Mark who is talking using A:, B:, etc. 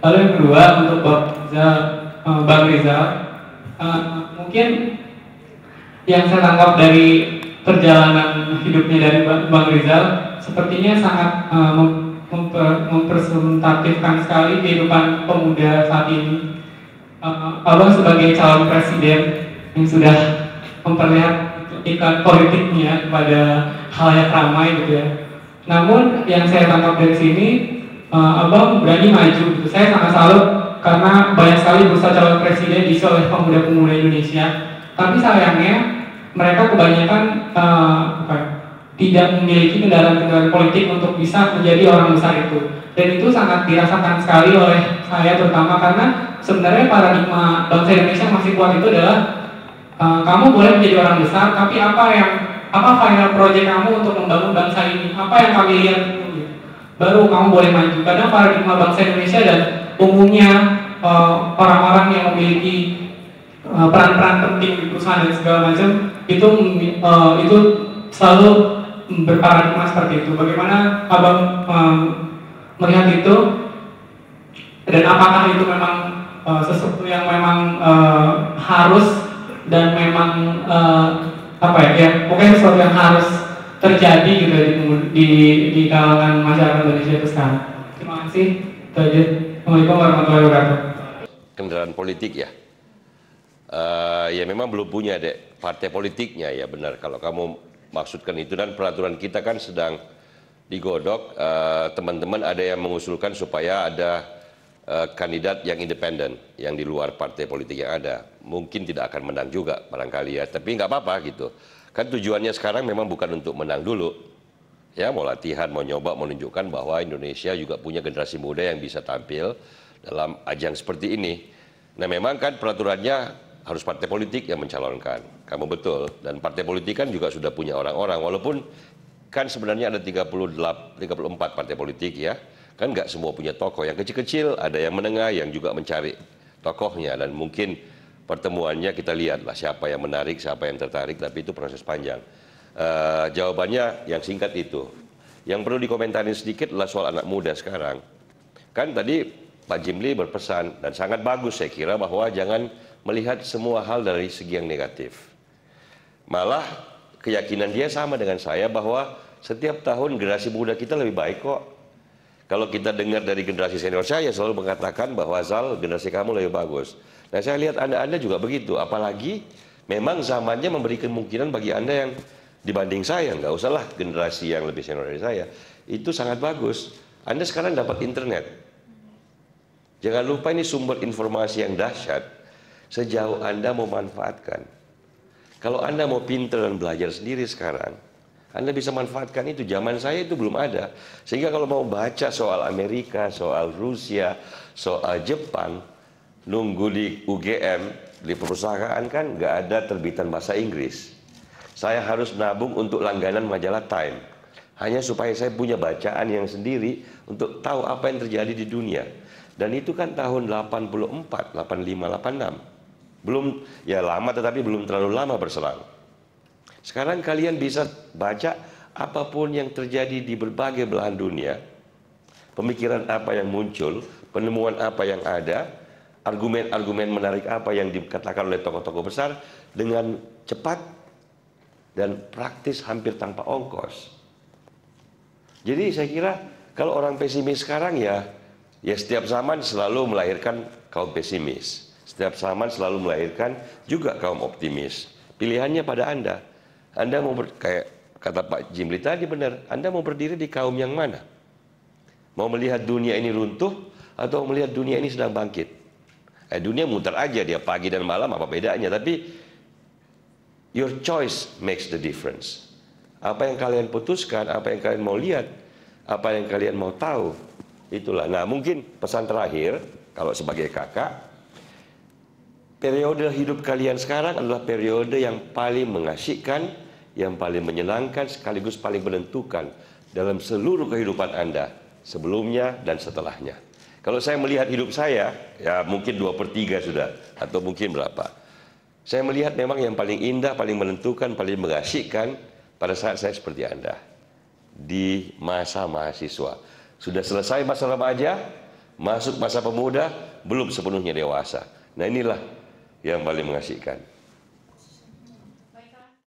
A: Lalu yang kedua untuk Bang Rizal, mungkin yang saya tangkap dari perjalanan hidupnya dari Bang Rizal sepertinya sangat mempresentatifkan sekali kehidupan pemuda saat ini. Abang sebagai calon presiden yang sudah memperlihatkan politiknya kepada halayak ramai gitu ya. Namun yang saya tangkap dari sini, Abang berani maju gitu. Saya sangat salut karena banyak sekali bursa calon presiden diisi oleh pemuda-pemuda Indonesia. Tapi sayangnya mereka kebanyakan tidak memiliki kendaraan-kendaraan politik untuk bisa menjadi orang besar itu. Dan itu sangat dirasakan sekali oleh saya terutama karena sebenarnya paradigma bangsa Indonesia masih kuat itu adalah kamu boleh menjadi orang besar, tapi apa final project kamu untuk membangun bangsa ini? Apa yang kami lihat itu? Baru kamu boleh maju. Kadang paradigma bangsa Indonesia dan umumnya orang-orang yang memiliki peran-peran penting di perusahaan dan segala macam itu selalu berparadigma seperti itu. Bagaimana Abang melihat itu? Dan apakah itu memang sesuatu yang memang harus dan memang pokoknya sesuatu yang harus terjadi gitu di kalangan masyarakat Indonesia itu sekarang. Terima kasih. Assalamualaikum warahmatullahi wabarakatuh.
B: Kendaraan politik ya, ya memang belum punya partai politiknya ya, benar kalau kamu maksudkan itu. Dan peraturan kita kan sedang digodok, teman-teman ada yang mengusulkan supaya ada kandidat yang independen, yang di luar partai politik yang ada. Mungkin tidak akan menang juga barangkali ya, tapi nggak apa-apa gitu. Kan tujuannya sekarang memang bukan untuk menang dulu. Ya, mau latihan, mau nyoba, mau menunjukkan bahwa Indonesia juga punya generasi muda yang bisa tampil dalam ajang seperti ini. Nah memang kan peraturannya harus partai politik yang mencalonkan. Kamu betul. Dan partai politik kan juga sudah punya orang-orang. Walaupun kan sebenarnya ada 34 partai politik ya. Kan nggak semua punya tokoh. Yang kecil-kecil, ada yang menengah yang juga mencari tokohnya. Dan mungkin pertemuannya kita lihatlah siapa yang menarik, siapa yang tertarik. Tapi itu proses panjang. Jawabannya yang singkat itu. Yang perlu dikomentarin sedikit adalah soal anak muda sekarang. Kan tadi Pak Jimli berpesan dan sangat bagus saya kira bahwa jangan melihat semua hal dari segi yang negatif. Malah keyakinan dia sama dengan saya bahwa setiap tahun generasi muda kita lebih baik kok. Kalau kita dengar dari generasi senior saya selalu mengatakan bahwa Zal, generasi kamu lebih bagus. Nah saya lihat Anda juga begitu. Apalagi memang zamannya memberi kemungkinan bagi Anda yang dibanding saya, nggak usahlah generasi yang lebih senior dari saya, itu sangat bagus. Anda sekarang dapat internet. Jangan lupa ini sumber informasi yang dahsyat sejauh Anda mau manfaatkan. Kalau Anda mau pinter dan belajar sendiri sekarang, Anda bisa manfaatkan itu. Zaman saya itu belum ada. Sehingga kalau mau baca soal Amerika, soal Rusia, soal Jepang, nunggu di UGM, di perusahaan kan nggak ada terbitan bahasa Inggris. Saya harus nabung untuk langganan majalah Time. Hanya supaya saya punya bacaan yang sendiri untuk tahu apa yang terjadi di dunia. Dan itu kan tahun 84, 85, 86. Belum, ya lama tetapi belum terlalu lama berselang. Sekarang kalian bisa baca apapun yang terjadi di berbagai belahan dunia. Pemikiran apa yang muncul, penemuan apa yang ada, argumen-argumen menarik apa yang dikatakan oleh tokoh-tokoh besar dengan cepat dan praktis hampir tanpa ongkos. Jadi saya kira kalau orang pesimis sekarang ya setiap zaman selalu melahirkan kaum pesimis. Setiap zaman selalu melahirkan juga kaum optimis. Pilihannya pada Anda. Anda mau kayak kata Pak Jimli tadi benar, Anda mau berdiri di kaum yang mana? Mau melihat dunia ini runtuh atau melihat dunia ini sedang bangkit? Dunia muter aja dia pagi dan malam, apa bedanya? Tapi your choice makes the difference. Apa yang kalian putuskan, apa yang kalian mau lihat, apa yang kalian mau tahu, itulah. Nah mungkin pesan terakhir, kalau sebagai kakak, periode hidup kalian sekarang adalah periode yang paling mengasyikkan, yang paling menyenangkan, sekaligus paling menentukan dalam seluruh kehidupan Anda, sebelumnya dan setelahnya. Kalau saya melihat hidup saya, ya mungkin 2/3 sudah, atau mungkin berapa. Saya melihat memang yang paling indah, paling menentukan, paling mengasyikkan pada saat saya seperti Anda. Di masa mahasiswa. Sudah selesai masa remaja, masuk masa pemuda, belum sepenuhnya dewasa. Nah inilah yang paling mengasihkan.